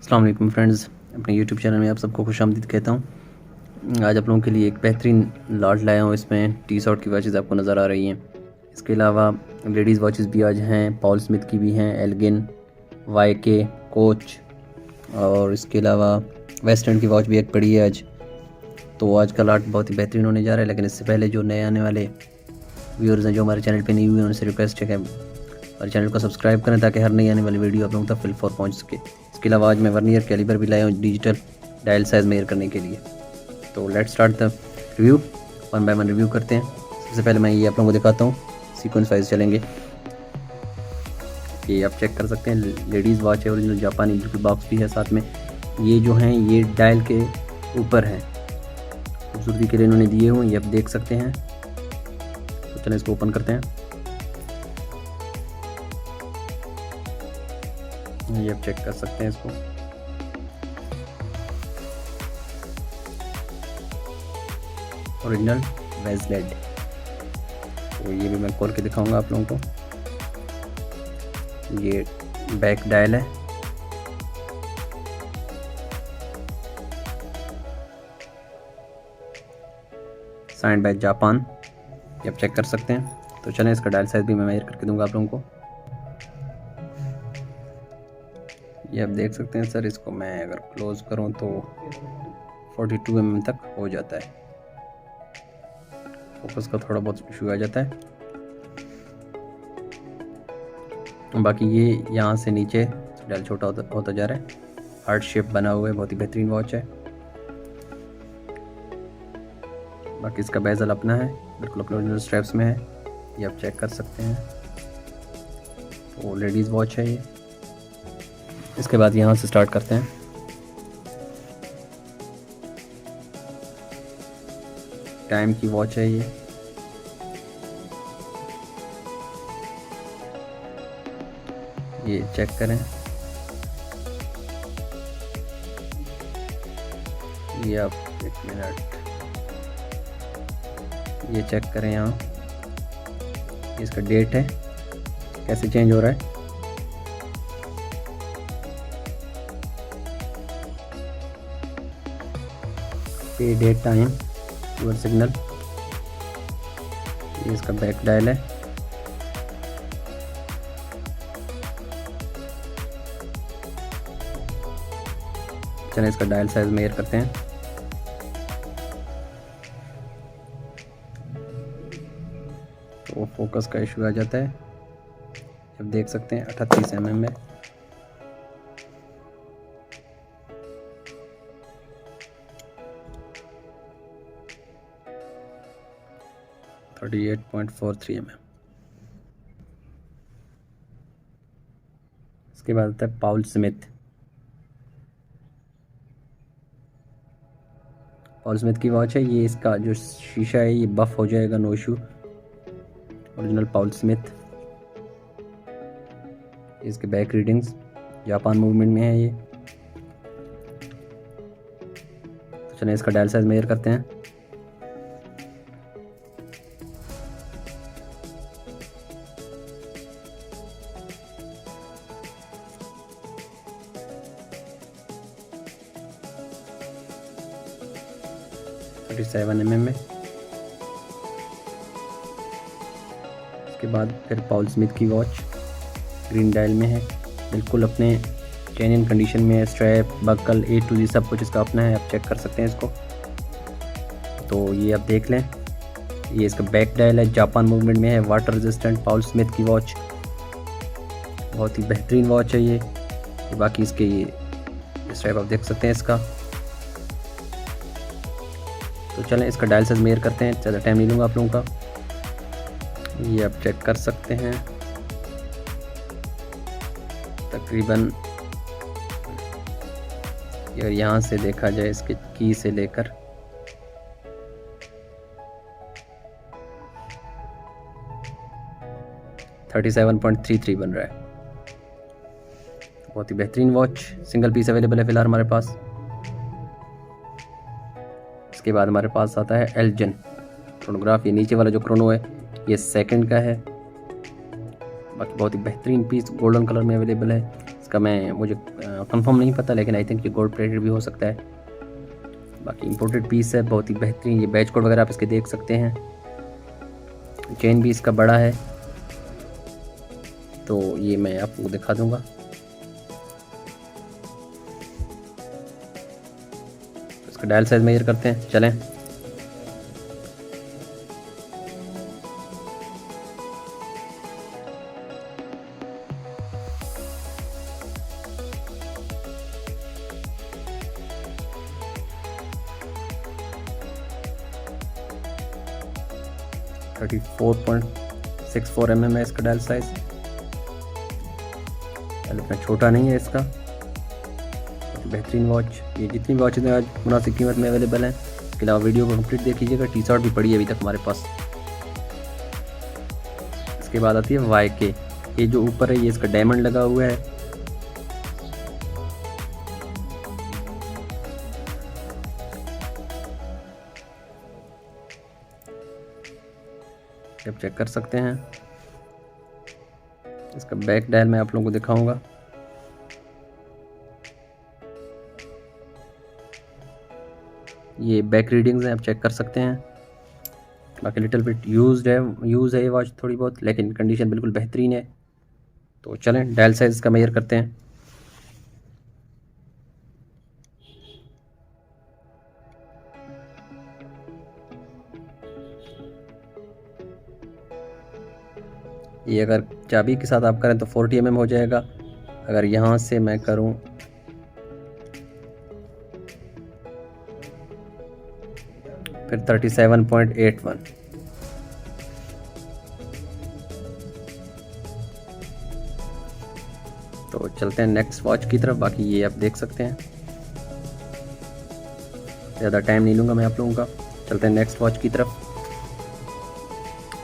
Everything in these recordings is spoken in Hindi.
अस्सलाम वालेकुम फ्रेंड्स, अपने यूट्यूब चैनल में आप सबको खुशामदीद कहता हूँ। आज आप लोगों के लिए एक बेहतरीन लॉट लाया हूँ। इसमें टी शर्ट की वॉचेज़ आपको नज़र आ रही हैं। इसके अलावा लेडीज़ वॉचेज़ भी आज हैं, पॉल स्मिथ की भी हैं, एल्गिन, वाईके, कोच और इसके अलावा वेस्टर्न की वॉच भी एक पड़ी है आज। तो आज का लॉट बहुत ही बेहतरीन होने जा रहा है। लेकिन इससे पहले जो नए आने वाले व्यूअर्स हैं जो हमारे चैनल पर नहीं हुए, उनसे रिक्वेस्ट है कि हमारे चैनल को सब्सक्राइब करें ताकि हर नई आने वाली वीडियो आप लोगों तक फिल फॉर पहुँच सके। इसके अलावा आज मैं वर्नियर कैलिबर भी लाया हूँ डिजिटल डायल साइज़ मेजर करने के लिए। तो let's start the review, one by one review करते हैं। सबसे पहले मैं ये आप लोगों को दिखाता हूँ, सीक्वेंस वाइज चलेंगे। ये आप चेक कर सकते हैं, लेडीज़ वॉच है, ओरिजिनल जापानी, बिल्कुल बॉक्स भी है साथ में। ये जो हैं ये डायल के ऊपर हैं, खूबसूरती के लिए इन्होंने दिए हुए, ये आप देख सकते हैं। तो चलें इसको ओपन करते हैं। ये आप चेक कर सकते हैं इसको। ओरिजिनल वेजलेड। तो ये भी मैं खोल के दिखाऊंगा आप लोगों को। ये बैक डायल है, साइंड बाय जापान, ये आप चेक कर सकते हैं। तो चलें इसका डायल साइज भी मैं मेजर करके दूंगा आप लोगों को। ये आप देख सकते हैं सर, इसको मैं अगर क्लोज करूं तो 42 mm तक हो जाता है। फोकस का थोड़ा बहुत इशू आ जाता है। बाकी ये यहाँ से नीचे डायल छोटा होता जा रहा है। हार्ट शेप बना हुआ है, बहुत ही बेहतरीन वॉच है। बाकी इसका बेजल अपना है, बिल्कुल अपने स्ट्रैप्स में है, ये आप चेक कर सकते हैं। तो लेडीज़ वॉच है ये। इसके बाद यहाँ से स्टार्ट करते हैं। टाइम की वॉच है ये चेक करें। ये आप एक मिनट ये चेक करें, यहाँ इसका डेट है कैसे चेंज हो रहा है। पे डेट टाइम यूर सिग्नल। ये इसका बैक डायल है। चलिए इसका डायल साइज मेजर करते हैं। तो फोकस का इशू आ जाता है, जब देख सकते हैं 38 mm में। इसके बाद आता है पॉल स्मिथ। पॉल स्मिथ की वॉच है ये। इसका जो शीशा है ये बफ हो जाएगा, no issue. Original Paul Smith. इसके बैक रीडिंग्स जापान मूवमेंट में है ये। तो चलिए इसका डायल साइज मेजर करते हैं। थर्टी 37 mm में। इसके बाद फिर पॉल स्मिथ की वॉच ग्रीन डायल में है, बिल्कुल अपने जेन्युइन कंडीशन में है। Strap, buckle, A to Z सब कुछ इसका अपना है, आप चेक कर सकते हैं इसको। तो ये आप देख लें, ये इसका बैक डायल है, जापान मूवमेंट में है, वाटर रेजिस्टेंट पॉल स्मिथ की वॉच। बहुत ही बेहतरीन वॉच है ये। बाकी इसके ये स्ट्रैप आप देख सकते हैं इसका। तो चलें इसका डायल साइज मेजर करते हैं, ज़्यादा टाइम नहीं लूँगा आप लोगों का। ये आप चेक कर सकते हैं, तकरीबन अगर यहाँ से देखा जाए इसके की से लेकर $37.33 बन रहा है। बहुत ही बेहतरीन वॉच, सिंगल पीस अवेलेबल है फिलहाल हमारे पास। इसके बाद हमारे पास आता है एल्जिन क्रोनोग्राफ। ये नीचे वाला जो क्रोनो है ये सेकंड का है। बाकी बहुत ही बेहतरीन पीस गोल्डन कलर में अवेलेबल है। इसका मुझे कंफर्म नहीं पता, लेकिन आई थिंक ये गोल्ड प्लेटेड भी हो सकता है। बाकी इंपोर्टेड पीस है, बहुत ही बेहतरीन। ये बैच कोड वगैरह आप इसके देख सकते हैं। चेन भी इसका बड़ा है, तो ये मैं आपको दिखा दूंगा। इसका डायल साइज मेजर करते हैं, चलें। थर्टी 4.64 mm है इसका डायल साइज। इतना छोटा नहीं है इसका, बेहतरीन वॉच। ये जितनी वॉचेज आज मुनासिब कीमत में अवेलेबल हैं। इसके अलावा वीडियो को कंप्लीट देख लीजिएगा। टी शर्ट भी पड़ी है अभी तक हमारे पास। इसके बाद आती है YK। ये जो ऊपर है ये इसका डायमंड लगा हुआ है। आप चेक कर सकते हैं। इसका बैक डायल मैं आप लोगों को दिखाऊंगा। ये बैक रीडिंग्स हैं, आप चेक कर सकते हैं। बाकी लिटिल बिट यूज़ है ये वॉच थोड़ी बहुत, लेकिन कंडीशन बिल्कुल बेहतरीन है। तो चलें डायल साइज का मेजर करते हैं। ये अगर चाबी के साथ आप करें तो 40 mm हो जाएगा। अगर यहाँ से मैं करूँ फिर 37.81। तो चलते हैं नेक्स्ट वॉच की तरफ। बाकी ये आप देख सकते हैं, ज़्यादा टाइम नहीं लूँगा मैं आप लोगों का। चलते हैं नेक्स्ट वॉच की तरफ।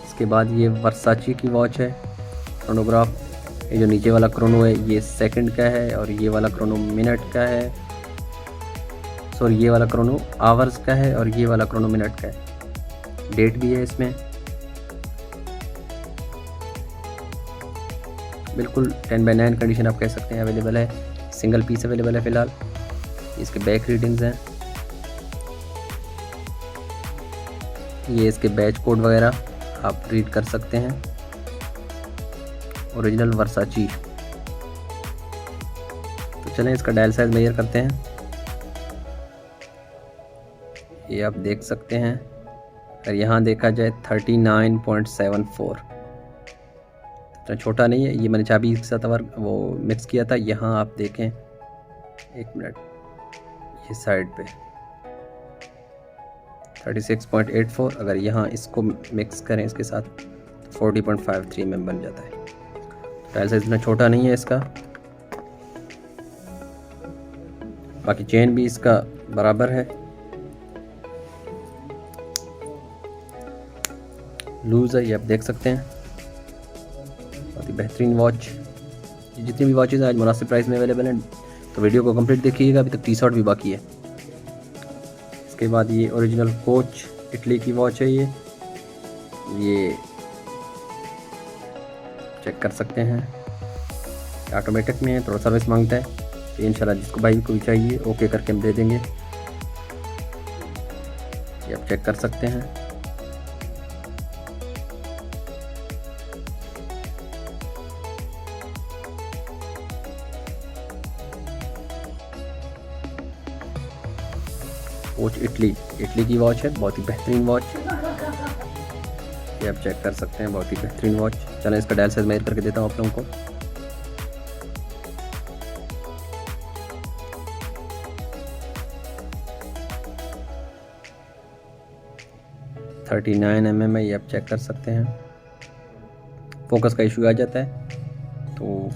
इसके बाद ये वर्साची की वॉच है, क्रोनोग्राफ। ये जो नीचे वाला क्रोनो है ये सेकंड का है, और ये वाला क्रोनो मिनट का है। सॉरी, ये वाला क्रोनो आवर्स का है, और ये वाला क्रोनो मिनट का है। डेट भी है इसमें, बिल्कुल 10/9 कंडीशन आप कह सकते हैं अवेलेबल है। सिंगल पीस अवेलेबल है फ़िलहाल। इसके बैक रीडिंग्स हैं, ये इसके बैच कोड वगैरह आप रीड कर सकते हैं। ओरिजिनल वर्साची। तो चलें इसका डायल साइज मेजर करते हैं। ये आप देख सकते हैं। अगर यहाँ देखा जाए 39.74, इतना छोटा नहीं है। ये मैंने चाबी के साथ वो मिक्स किया था। यहाँ आप देखें, एक मिनट, ये साइड पे 36.84। अगर यहाँ इसको मिक्स करें इसके साथ तो 40.53 mm बन जाता है। डायल साइज इतना छोटा नहीं है इसका। बाकी चेन भी इसका बराबर है, लूज है, ये आप देख सकते हैं। बहुत ही बेहतरीन वॉच। जितनी भी वॉचेज़ आज मुनासिब प्राइस में अवेलेबल हैं, तो वीडियो को कंप्लीट देखिएगा। अभी तक टी शर्ट भी बाकी है। इसके बाद ये ओरिजिनल कोच इटली की वॉच है। ये चेक कर सकते हैं। ऑटोमेटिक में है, थोड़ा सर्विस मांगता है। तो इंशाल्लाह जिसको भाई को भी चाहिए ओके करके हम दे देंगे। ये आप चेक कर सकते हैं। वॉच इटली की वॉच है, बहुत ही बेहतरीन वॉच। ये आप चेक कर सकते हैं, बहुत ही बेहतरीन वॉच। चलें इसका डायल साइज मेजर करके देता हूँ आप लोगों को। $39 mm है, ये आप चेक कर सकते हैं। फोकस का इशू आ जाता है, तो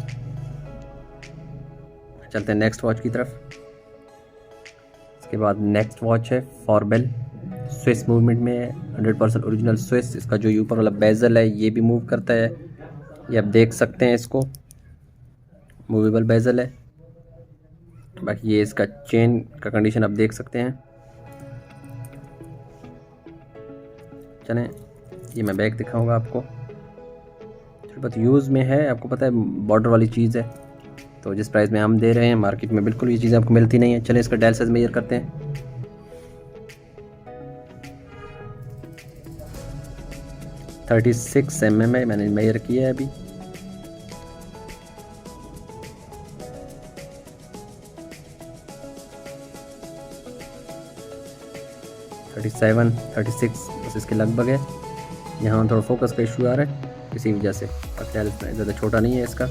चलते हैं नेक्स्ट वॉच की तरफ। इसके बाद नेक्स्ट वॉच है फॉरबेल, स्विस मूवमेंट में 100% ओरिजिनल स्विस। इसका जो ऊपर वाला बेजल है ये भी मूव करता है, ये आप देख सकते हैं। इसको मूवेबल बेजल है। बाकी ये इसका चेन का कंडीशन आप देख सकते हैं। चलें ये मैं बैग दिखाऊंगा आपको। थोड़ी बहुत यूज़ में है, आपको पता है बॉर्डर वाली चीज़ है, तो जिस प्राइस में हम दे रहे हैं मार्केट में बिल्कुल ये चीज़ें आपको मिलती नहीं है। चलिए इसका डायल साइज मेजर करते हैं। थर्टी 36 mm है, मैंने मेजर किया है अभी। थर्टी 36 बस इसके लगभग है। यहाँ थोड़ा फोकस का इशू आ रहा है इसी वजह से, डायल ज़्यादा छोटा नहीं है इसका।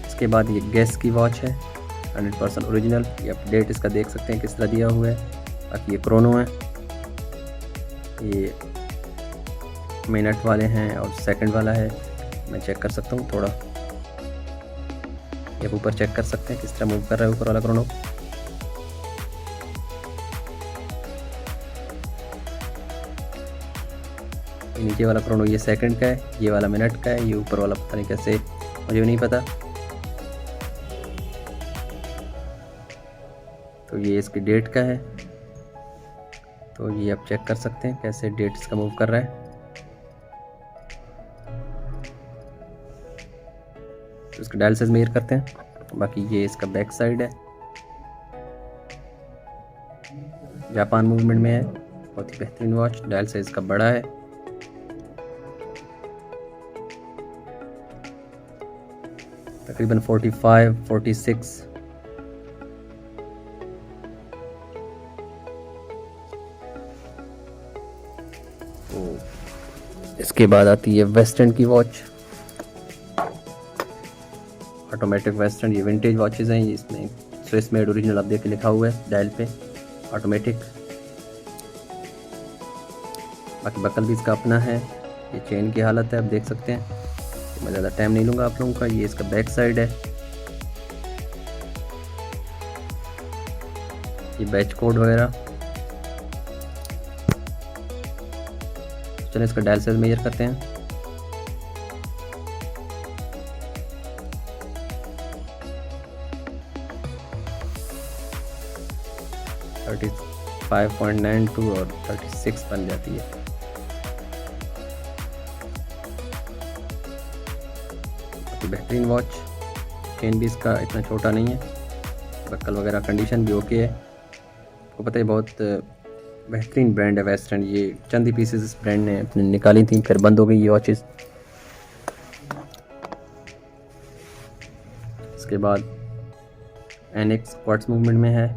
इसके बाद ये गैस की वॉच है, 100% ओरिजिनल। ये आप डेट इसका देख सकते हैं किस तरह दिया हुआ है। बाकी ये क्रोनो है, ये मिनट वाले हैं और सेकंड वाला है। मैं चेक कर सकता हूँ थोड़ा, ये ऊपर चेक कर सकते हैं किस तरह मूव कर रहा है ऊपर वाला क्रोनो। ये नीचे वाला क्रोनो ये सेकंड का है, ये वाला मिनट का है, ये ऊपर वाला पता नहीं कैसे, मुझे भी नहीं पता। तो ये इसकी डेट का है, तो ये आप चेक कर सकते हैं कैसे डेट इसका मूव कर रहा है। तो इसका डायल साइज मेजर करते हैं। बाकी ये इसका बैक साइड है, जापान मूवमेंट में है, बहुत ही बेहतरीन वॉच। डायल साइज का बड़ा है, तकरीबन 45, 46। तो इसके बाद आती है वेस्टर्न की वॉच, ऑटोमेटिक वेस्टर्न। ये विंटेज वॉचेज़ हैं, इसमें स्विस मेड ओरिजिनल आप देख के लिखा हुआ है डायल पे, ऑटोमेटिक। बाकी बकल भी इसका अपना है। ये चेन की हालत है, आप देख सकते हैं। मैं ज़्यादा टाइम नहीं लूँगा आप लोगों का। ये इसका बैक साइड है, ये बैच कोड वगैरह। चलिए इसका डायल साइज मेजर करते हैं। थर्टी 5.92 और 36 बन जाती है। बेहतरीन वॉच, चेन भी इसका इतना छोटा नहीं है, बक्कल वगैरह कंडीशन भी ओके है। आपको पता है बहुत बेहतरीन ब्रांड है वेस्टर्न। ये चंद ही पीसेस इस ब्रांड ने अपने निकाली थी, फिर बंद हो गई ये वॉचेस। इसके बाद NX क्वार्ट्ज मूवमेंट में है।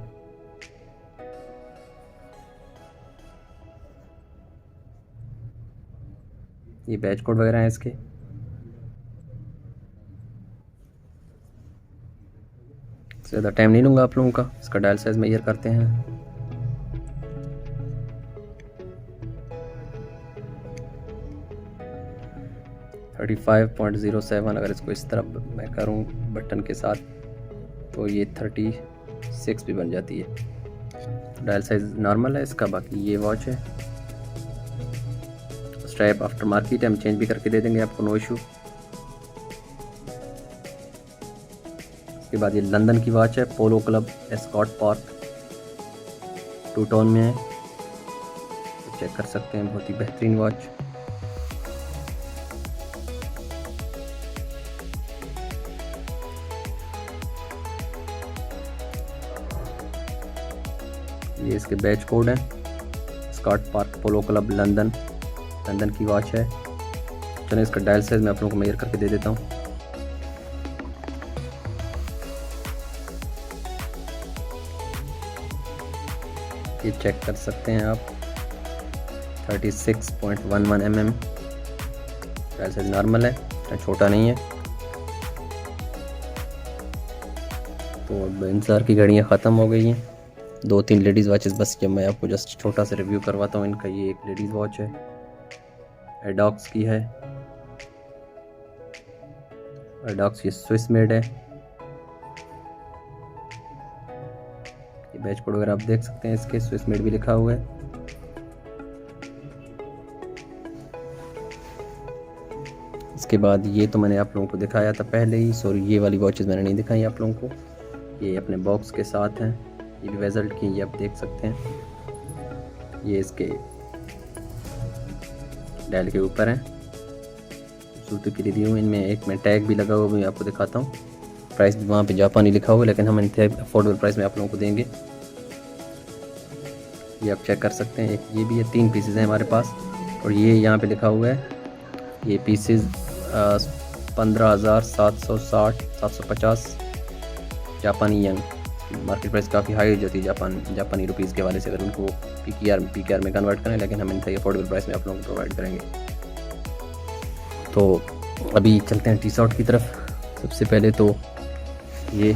ये बैच कोड वगैरह है इसके। ज़्यादा टाइम नहीं लूँगा आप लोगों का। इसका डायल साइज मेजर करते हैं। थर्टी 35.07। अगर इसको इस तरह मैं करूँ बटन के साथ तो ये 36 भी बन जाती है। डायल साइज नॉर्मल है इसका। बाकी ये वॉच है, स्ट्रैप आफ्टर मार्केट हम चेंज भी करके दे देंगे आपको, नो इशू। इसके बाद ये लंदन की वॉच है, पोलो क्लब एस्कॉट पार्क, 2 टोन में है, तो चेक कर सकते हैं। बहुत ही बेहतरीन वॉच। ये इसके बैच कोड है, एस्कॉट पार्क पोलो क्लब लंदन की वॉच है। चलिए इसका डायल साइज मैं आप लोगों को मेजर करके दे देता हूँ। ये चेक कर सकते हैं आप, 36.11 mm। डायल साइज नॉर्मल है, इतना छोटा नहीं है। तो अब इंतज़ार की घड़ियाँ ख़त्म हो गई हैं। 2-3 लेडीज़ वॉचेस बस, जब मैं आपको जस्ट छोटा सा रिव्यू करवाता हूँ इनका। ये एक लेडीज़ वॉच है, एडॉक्स की है। एडॉक्स ये स्विस मेड है। ये बैच कोड वगैरह आप देख सकते हैं, इसके स्विस मेड भी लिखा हुआ है। इसके बाद ये तो मैंने आप लोगों को दिखाया था पहले ही, सॉरी ये वाली वॉचेस मैंने नहीं दिखाई आप लोगों को। ये अपने बॉक्स के साथ हैं, ये भी वेजल्ट की, ये आप देख सकते हैं। ये इसके डायल के ऊपर हैं, खूबसूरती के लिए दी हूँ। इनमें एक में टैग भी लगा हुआ, मैं आपको दिखाता हूँ। प्राइस भी वहाँ पे जापानी लिखा हुआ है, लेकिन हम इंतहाई अफोर्डेबल प्राइस में आप लोगों को देंगे। ये आप चेक कर सकते हैं। एक ये भी है, 3 पीसेज हैं हमारे पास। और ये यहाँ पे लिखा हुआ है, ये पीसेज 15,760 750 जापानी यन। मार्केट प्राइस काफ़ी हाई हो जाती है जापानी रुपीज़ के हवाले से, अगर उनको पीकेआर में कन्वर्ट करें, लेकिन हम इनसे अफोर्डेबल प्राइस में आप लोगों को प्रोवाइड करेंगे। तो अभी चलते हैं टी शर्ट की तरफ। सबसे पहले तो ये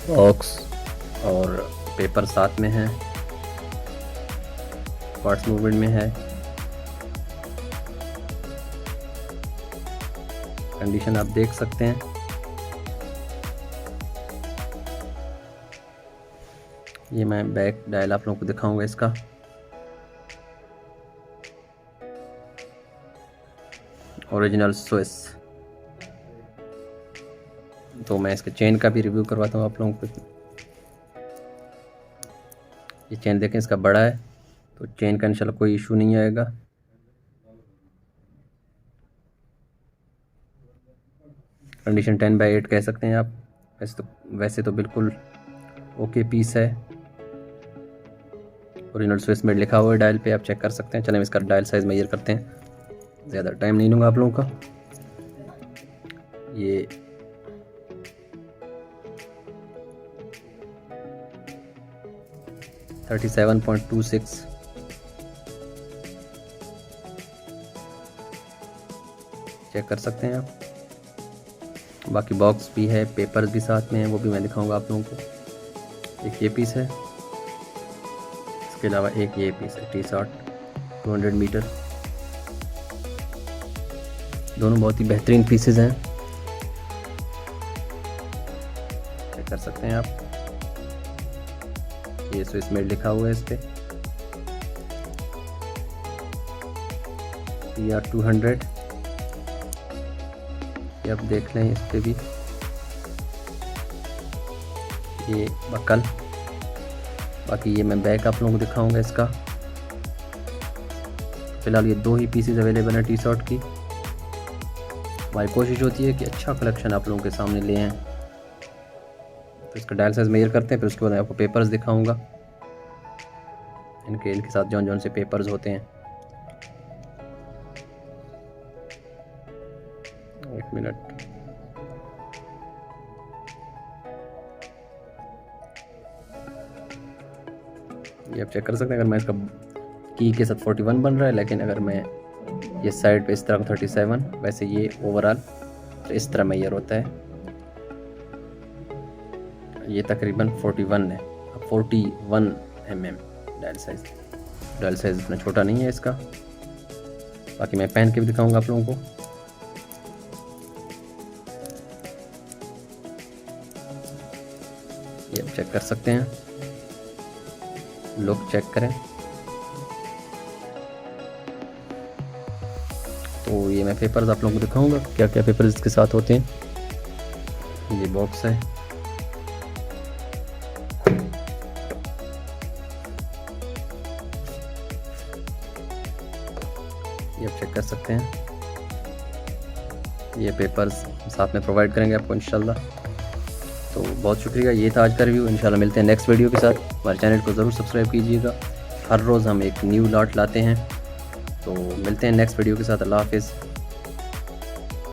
बॉक्स और पेपर साथ में है, क्वार्ट्ज मूवमेंट में है। कंडीशन आप देख सकते हैं। ये मैं बैक डायल आप लोगों को दिखाऊंगा इसका। Original Swiss. तो मैं इसके चेन का भी रिव्यू करवाता हूँ आप लोगों को। ये चेन देखें, इसका बड़ा है, तो चेन का इंशाल्लाह कोई इशू नहीं आएगा। कंडीशन 10/8 कह सकते हैं आप। वैसे तो बिल्कुल ओके पीस है। ओरिजिनल स्विस मेड लिखा हुआ है डायल पे, आप चेक कर सकते हैं। चलें इसका डायल साइज़ मेजर करते हैं, ज़्यादा टाइम नहीं लूँगा आप लोगों का। ये $37.26 चेक कर सकते हैं आप। बाकी बॉक्स भी है, पेपर्स भी साथ में हैं, वो भी मैं दिखाऊंगा आप लोगों को। एक ये पीस है, इसके अलावा एक ये पीस है, टी शर्ट 200 मीटर। दोनों बहुत ही बेहतरीन पीसेज हैं, चेक कर सकते हैं आप। ये स्विस मेड लिखा हुआ है इस पे, PR 200। ये आप देख लें, इस पे भी ये बकल। बाकी ये मैं बैक आप लोगों को दिखाऊंगा इसका। फिलहाल ये 2 ही पीसेज अवेलेबल हैं टी शर्ट की। हमारी कोशिश होती है कि अच्छा कलेक्शन आप लोगों के सामने ले आएँ। तो इसका डायल साइज मेजर करते हैं, फिर उसके बाद आपको पेपर्स दिखाऊंगा, इनके साथ जौन से पेपर्स होते हैं। 1 मिनट। ये आप चेक कर सकते हैं। अगर मैं इसका की के साथ 41 बन रहा है, लेकिन अगर मैं ये साइड पे इस तरह 37, वैसे ये ओवरऑल तो इस तरह मेजर होता है। ये तकरीबन 41 है, 41 mm dial size. Dial size इतना छोटा नहीं है इसका। बाकी मैं पहन के भी दिखाऊंगा आप लोगों को। ये आप चेक कर सकते हैं, लुक चेक करें। तो ये मैं पेपर्स आप लोगों को दिखाऊंगा, क्या क्या पेपर्स इसके साथ होते हैं। ये बॉक्स है, ये आप चेक कर सकते हैं। ये पेपर्स साथ में प्रोवाइड करेंगे आपको इंशाल्लाह। तो बहुत शुक्रिया, ये था आज का रिव्यू। इंशाल्लाह मिलते हैं नेक्स्ट वीडियो के साथ। हमारे चैनल को ज़रूर सब्सक्राइब कीजिएगा, हर रोज़ हम एक न्यू लॉट लाते हैं। तो मिलते हैं नेक्स्ट वीडियो के साथ। अल्लाह हाफिज़।